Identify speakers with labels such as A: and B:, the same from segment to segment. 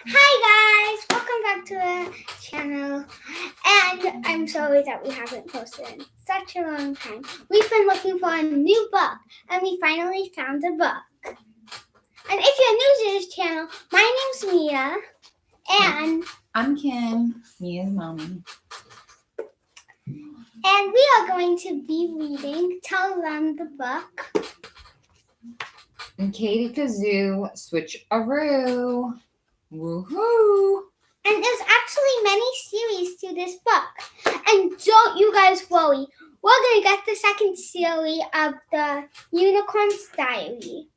A: Hi guys, welcome back to the channel. And I'm sorry that we haven't posted in such a long time. We've been looking for a new book, and we finally found a book. And if you're new to this channel, my name's Mia, and
B: I'm Kim, Mia's mommy.
A: And we are going to be reading Tell Them the Book.
B: And Katie Kazoo, switcheroo. Woohoo!
A: And there's actually many series to this book. And don't you guys worry. We're going to get the second series of the Unicorn's Diary.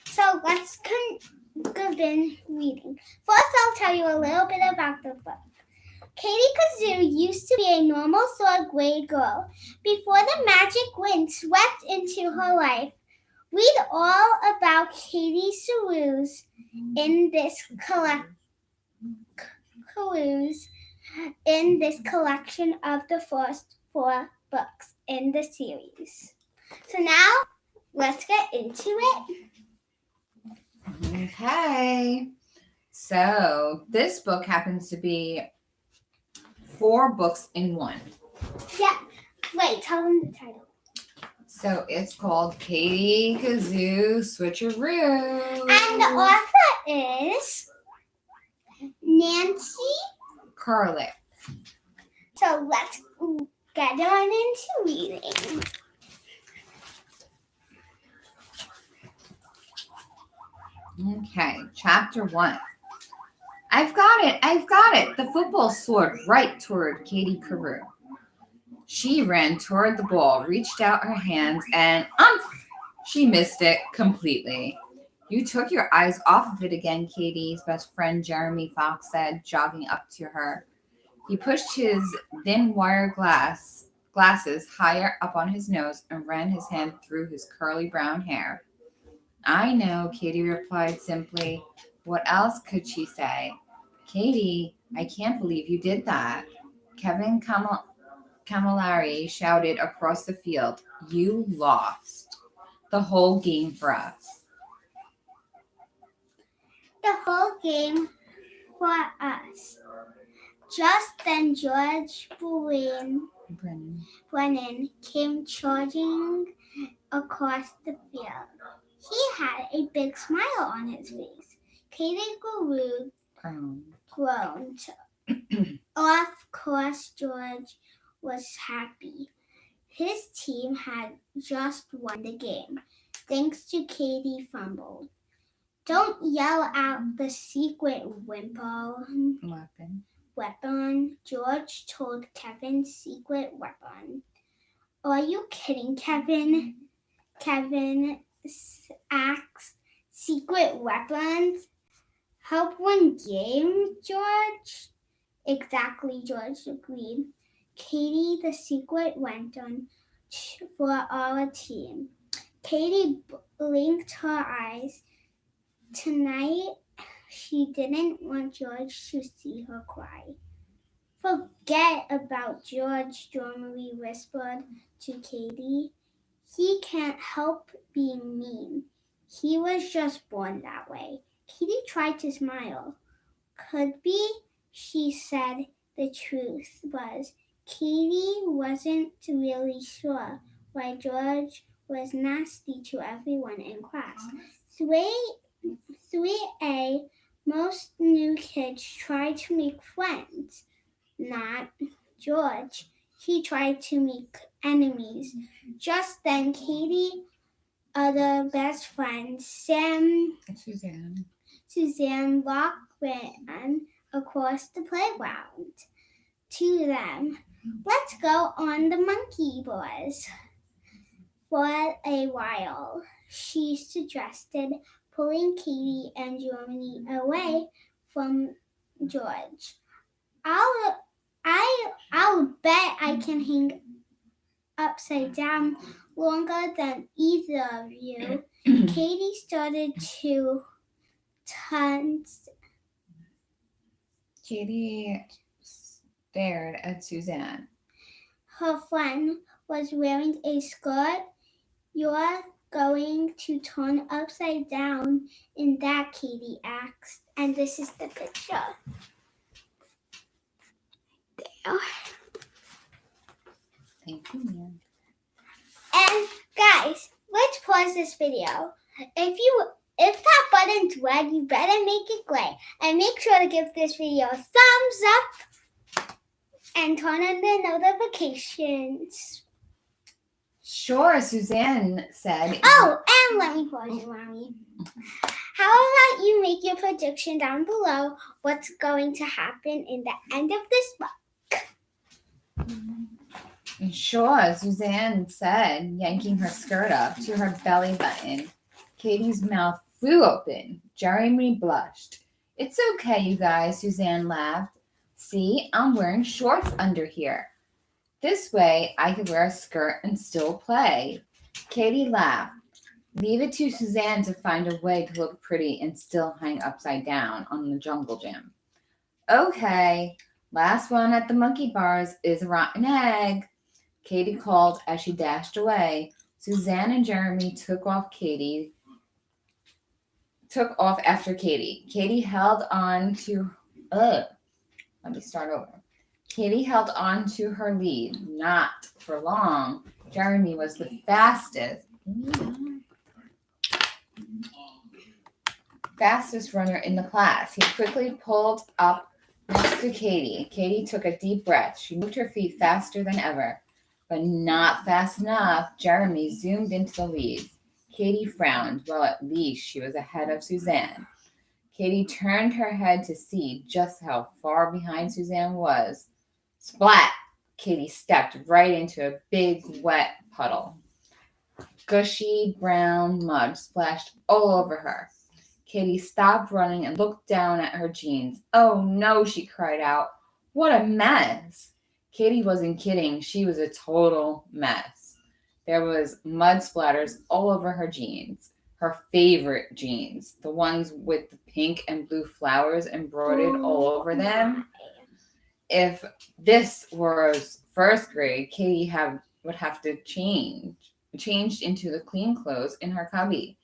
A: So let's begin reading. First, I'll tell you a little bit about the book. Katie Kazoo used to be a normal third-grade girl before the magic wind swept into her life. Read all about Katie Kazoos in this collection of the first 4 books in the series. So now, let's get into it.
B: Okay. So, this book happens to be 4 books in one.
A: Yeah. Wait, tell them the title.
B: So, it's called Katie Kazoo Switcheroo.
A: And the author is Nancy
B: Krulik.
A: So let's get on into reading.
B: Okay, chapter 1. I've got it. The football soared right toward Katie Kazoo. She ran toward the ball, reached out her hands, and she missed it completely. You took your eyes off of it again, Katie's best friend Jeremy Fox said, jogging up to her. He pushed his thin wire glasses higher up on his nose and ran his hand through his curly brown hair. I know, Katie replied simply. What else could she say? Katie, I can't believe you did that. Kevin Camilleri shouted across the field. You lost the whole game for us.
A: The whole game for us. Just then George Brennan came charging across the field. He had a big smile on his face. Katie Kazoo groaned. Of course, George was happy. His team had just won the game, thanks to Katie fumbled. Don't yell out the secret weapon, George told Kevin's secret weapon. Are you kidding, Kevin? Kevin asked. Secret weapons? Help one game, George? Exactly, George agreed. Katie, the secret weapon for our team. Katie blinked her eyes. Tonight, she didn't want George to see her cry. Forget about George, Dormery whispered to Katie. He can't help being mean. He was just born that way. Katie tried to smile. Could be, she said. The truth was, Katie wasn't really sure why George was nasty to everyone in class. 3A, most new kids try to make friends. Not George. He tried to make enemies. Just then, Katie's other best friend, Suzanne Locke ran across the playground to them. Let's go on the monkey bars. For a while, she suggested, pulling Katie and Germany away from George. I'll bet I can hang upside down longer than either of you. Katie started to tense.
B: Katie stared at Suzanne.
A: Her friend was wearing a skirt. You're going to turn upside down in that?" Katie asked. And this is the picture. There.
B: Thank you, Nan.
A: And guys, let's pause this video. If that button's red, you better make it gray. And make sure to give this video a thumbs up and turn on the notifications.
B: Sure, Suzanne said.
A: Oh, and let me pause you, Mommy. How about you make your prediction down below what's going to happen in the end of this book?
B: Sure, Suzanne said, yanking her skirt up to her belly button. Katie's mouth flew open. Jeremy blushed. "It's okay, you guys," Suzanne laughed. "See, I'm wearing shorts under here. This way, I could wear a skirt and still play." Katie laughed. "Leave it to Suzanne to find a way to look pretty and still hang upside down on the jungle gym." "Okay, last one at the monkey bars is a rotten egg," Katie called as she dashed away. Suzanne and Jeremy took off after Katie. Katie held on to Katie held on to her lead, not for long. Jeremy was the fastest runner in the class. He quickly pulled up next to Katie. Katie took a deep breath. She moved her feet faster than ever, but not fast enough. Jeremy zoomed into the lead. Katie frowned. Well, at least she was ahead of Suzanne. Katie turned her head to see just how far behind Suzanne was. Splat! Katie stepped right into a big, wet puddle. Gushy brown mud splashed all over her. Katie stopped running and looked down at her jeans. "Oh no," she cried out. "What a mess." Katie wasn't kidding. She was a total mess. There was mud splatters all over her jeans. Her favorite jeans, the ones with the pink and blue flowers embroidered all over them. If this was first grade, Katie would have to changed into the clean clothes in her cubby.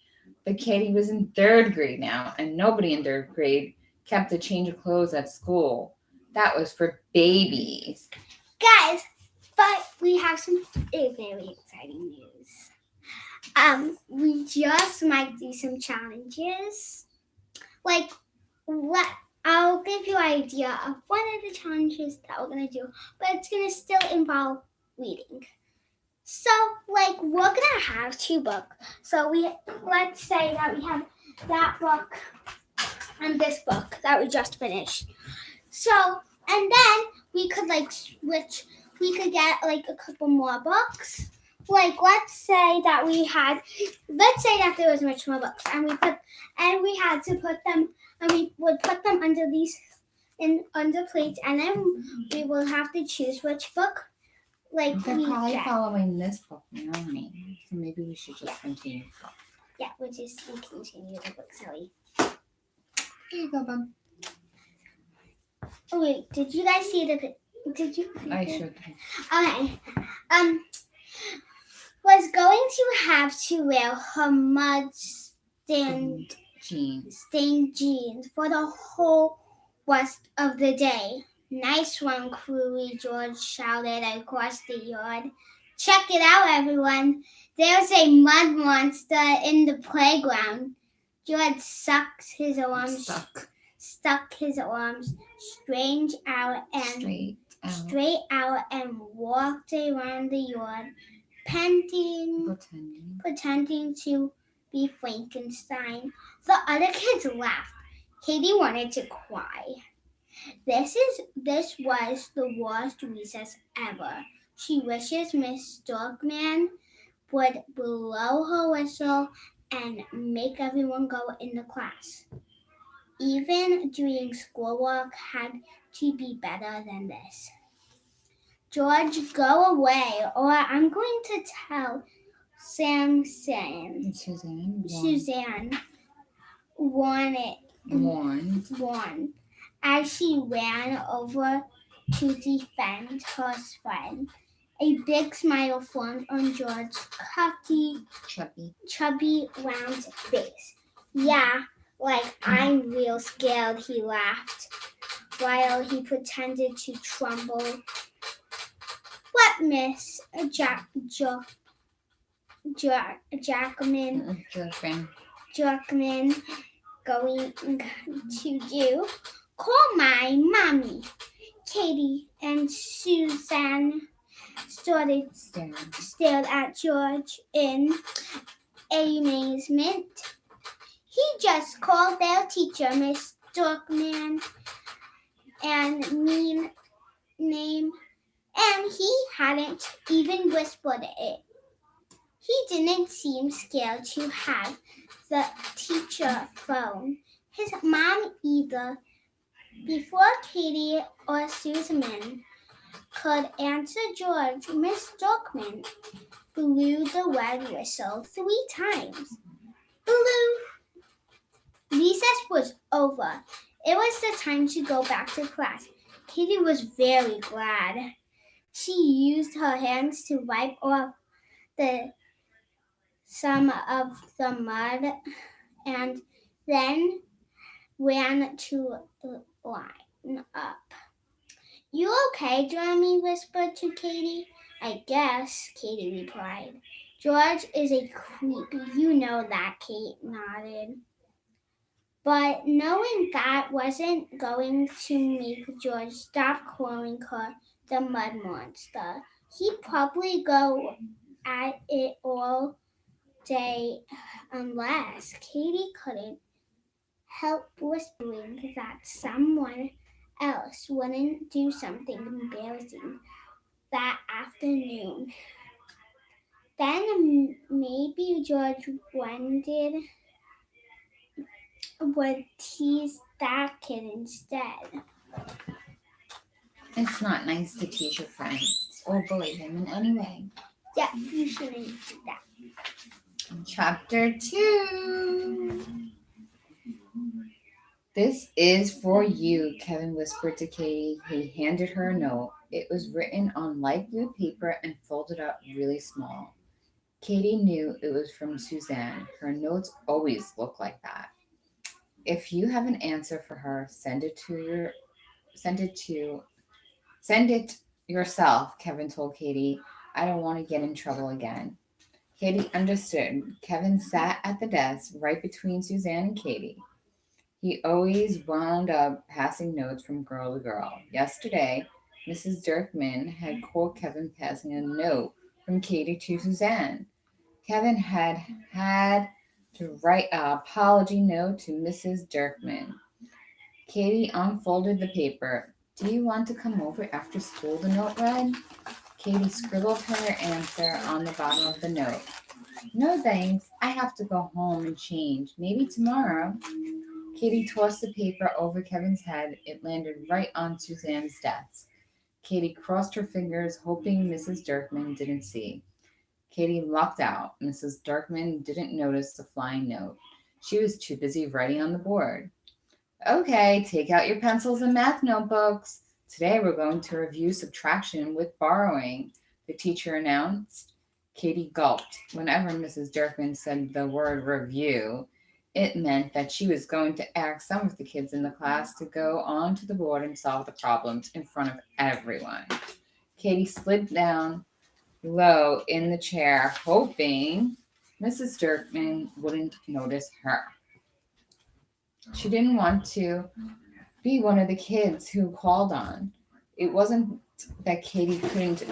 B: But Katie was in third grade now, and nobody in third grade kept a change of clothes at school. That was for babies.
A: Guys, but we have some very exciting news. We just might do some challenges. Like, I'll give you an idea of one of the challenges that we're going to do, but it's going to still involve reading. So, like, we're going to have two books. So, let's say that we have that book and this book that we just finished. So, and then we could, like, switch. We could get, like, a couple more books. Like, let's say that there was much more books, and we had to put them, and we would put them under under plates, and then we will have to choose which book. Like,
B: they're probably following this book, Naomi. So maybe we should just continue.
A: Yeah, we'll just continue the book, Sally.
B: Here you go, Bub.
A: Oh wait, did you guys see the? Did you?
B: I should.
A: Okay. Was going to have to wear her mud-stained jeans for the whole rest of the day. "Nice one, Krulik," George shouted across the yard. "Check it out, everyone. There's a mud monster in the playground." George stuck his arms straight out and walked around the yard, pretending to be Frankenstein. The other kids laughed. Katie wanted to cry. This was the worst recess ever. She wishes Miss Storkman would blow her whistle and make everyone go in the class. Even doing schoolwork had to be better than this. "George, go away, or I'm going to tell Suzanne warned as she ran over to defend her friend. A big smile formed on George's cocky, chubby, round face. Yeah, like I'm real scared, he laughed, while he pretended to tremble. What, Miss Jackman going to do? Call my mommy. Katie and Suzanne stared at George in amazement. He just called their teacher, Miss Dorkman, and mean name, and he hadn't even whispered it. He didn't seem scared to have the teacher phone his mom either. Before Katie or Susan could answer George, Miss Dorkman blew the red whistle 3 times. Blue! Recess was over. It was the time to go back to class. Katie was very glad. She used her hands to wipe off some of the mud and then ran to line up. You okay? Jeremy whispered to Katie. I guess, Katie replied. George is a creep. You know that, Kate nodded. But knowing that wasn't going to make George stop calling her the mud monster. He'd probably go at it all day unless Katie couldn't help whispering that someone else wouldn't do something embarrassing that afternoon. Then maybe George would tease that kid instead.
B: It's not nice to tease your friends or bully them in any way.
A: Yeah, you shouldn't do that.
B: Chapter 2. This is for you, Kevin whispered to Katie. He handed her a note. It was written on light blue paper and folded up really small. Katie knew it was from Suzanne. Her notes always look like that. If you have an answer for her, send it yourself, Kevin told Katie. I don't want to get in trouble again. Katie understood. Kevin sat at the desk right between Suzanne and Katie. He always wound up passing notes from girl to girl. Yesterday, Mrs. Dirkman had caught Kevin passing a note from Katie to Suzanne. Kevin had to write an apology note to Mrs. Dirkman. Katie unfolded the paper. Do you want to come over after school, the note read. Katie scribbled her answer on the bottom of the note. No thanks. I have to go home and change. Maybe tomorrow. Katie tossed the paper over Kevin's head. It landed right on Suzanne's desk. Katie crossed her fingers, hoping Mrs. Dirkman didn't see. Katie lucked out. Mrs. Dirkman didn't notice the flying note. She was too busy writing on the board. Okay, take out your pencils and math notebooks. Today we're going to review subtraction with borrowing, the teacher announced. Katie gulped. Whenever Mrs. Dirkman said the word review, it meant that she was going to ask some of the kids in the class to go onto the board and solve the problems in front of everyone. Katie slid down low in the chair, hoping Mrs. Dirkman wouldn't notice her. She didn't want to be one of the kids who called on. It wasn't that Katie couldn't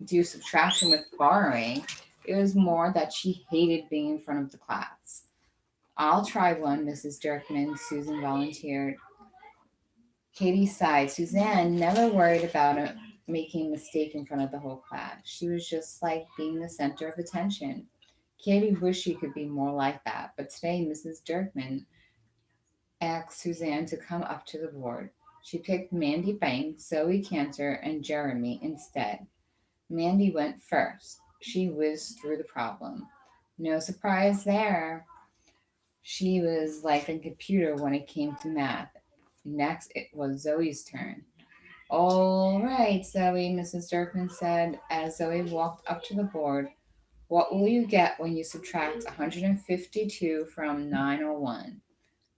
B: do subtraction with borrowing. It was more that she hated being in front of the class. I'll try one, Mrs. Dirkman, Susan volunteered. Katie sighed. Suzanne never worried about making a mistake in front of the whole class. She was just like being the center of attention. Katie wished she could be more like that, but today Mrs. Dirkman asked Suzanne to come up to the board. She picked Mandy Banks, Zoe Cantor, and Jeremy instead. Mandy went first. She whizzed through the problem. No surprise there. She was like a computer when it came to math. Next, it was Zoe's turn. All right, Zoe, Mrs. Dirkman said as Zoe walked up to the board. What will you get when you subtract 152 from 901?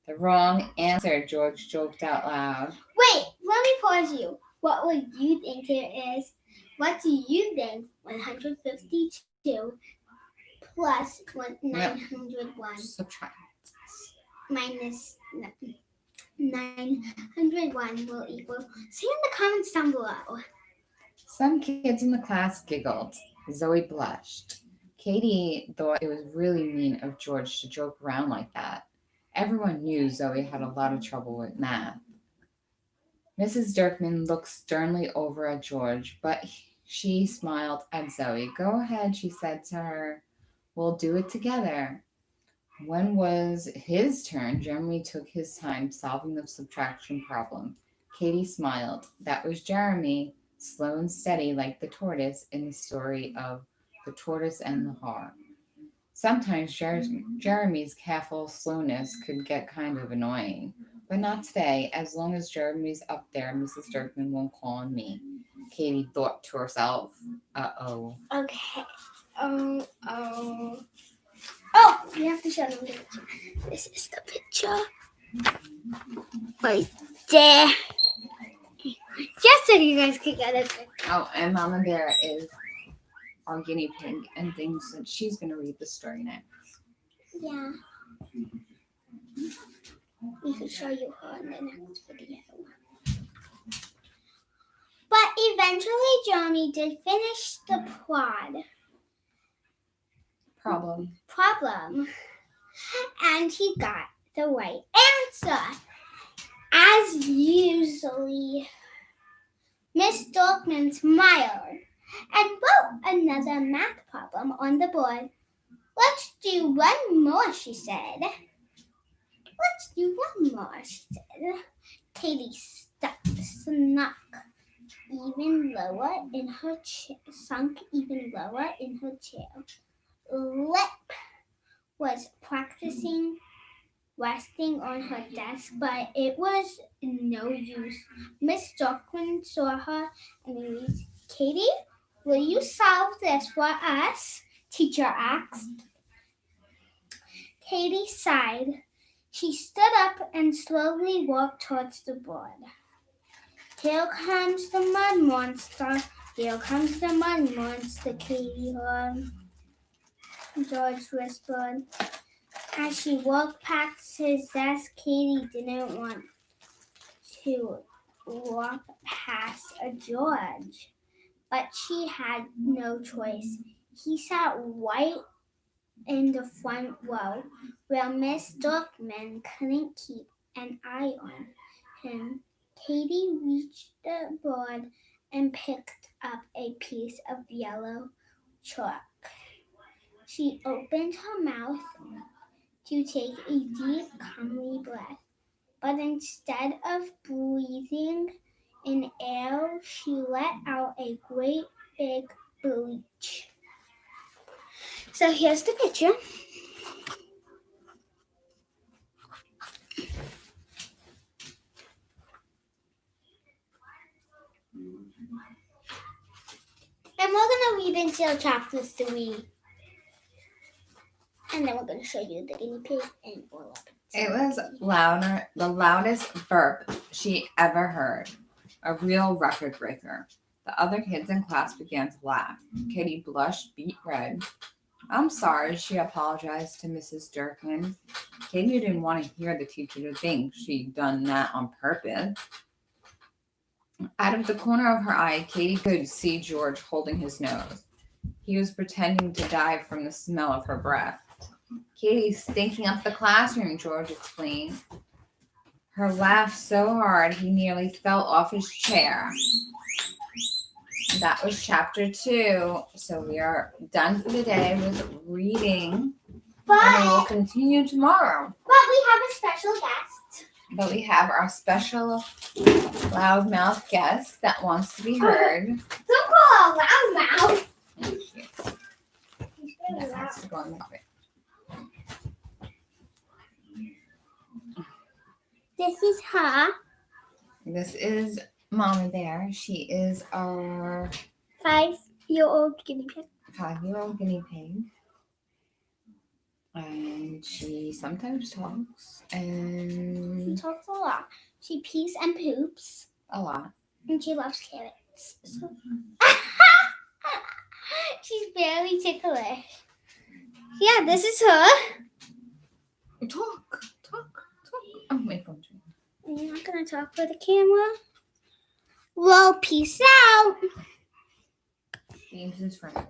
B: The wrong answer, George joked out loud.
A: Wait, let me pause you. What would you think it is? What do you think 152 plus 901
B: Subtract.
A: minus 901 will equal? Say in the comments down below.
B: Some kids in the class giggled. Zoe blushed. Katie thought it was really mean of George to joke around like that. Everyone knew Zoe had a lot of trouble with math. Mrs. Dirkman looked sternly over at George, but she smiled at Zoe. Go ahead, she said to her. We'll do it together. When was his turn, Jeremy took his time solving the subtraction problem. Katie smiled. That was Jeremy, slow and steady like the tortoise in the story of The Tortoise and the Hare. Sometimes Jeremy's careful slowness could get kind of annoying, but not today. As long as Jeremy's up there, Mrs. Dirkman won't call on me. Katie thought to herself. Uh-oh.
A: Okay. Oh, we have to show them the picture. This is the picture. Right there. Just so you guys can get it.
B: Oh, and Mama Bear is our guinea pig and thinks that she's going to read the story next.
A: Yeah. We could show you her in the next video. But eventually Jeremy did finish the problem. And he got the right answer. As usually, Miss Dorkman smiled and wrote another math problem on the board. Let's do one more, she said. Katie sunk even lower in her chair. Lip was practicing resting on her desk, but it was no use. Miss Dorkman saw her and asked, Katie, will you solve this for us? Teacher asked. Katie sighed. She stood up and slowly walked towards the board. Here comes the mud monster. Here comes the mud monster, Katie heard. George whispered. As she walked past his desk, Katie didn't want to walk past George, but she had no choice. He sat right in the front row, where Miss Dorkman couldn't keep an eye on him. Katie reached the board and picked up a piece of yellow chalk. She opened her mouth to take a deep, calmly breath, but instead of breathing in air, she let out a great big bleach. So here's the picture. And we're going to read until chapter 3. And then we're going to show you the guinea pig and all of it.
B: It was the loudest burp she ever heard. A real record breaker. The other kids in class began to laugh. Katie blushed beet red. I'm sorry, she apologized to Mrs. Durkin. Katie didn't want to hear the teacher to think she'd done that on purpose. Out of the corner of her eye, Katie could see George holding his nose. He was pretending to die from the smell of her breath. Katie's stinking up the classroom, George explained. Her laugh so hard he nearly fell off his chair. That was chapter 2. So we are done for the day with reading. And we will continue tomorrow.
A: But we have a special guest.
B: But we have our special loudmouth guest that wants to be heard.
A: Don't call her loudmouth.
B: That has to go in that way.
A: This is her.
B: This is Mama Bear. She is our
A: 5-year-old guinea pig.
B: 5-year-old guinea pig. And she sometimes talks
A: She
B: and
A: talks a lot. She pees and poops.
B: a lot.
A: And she loves carrots. So. She's very ticklish. Yeah, this is her.
B: Talk. Oh, my phone's ringing.
A: You're not going to talk for the camera? Well, peace out.
B: James is friend.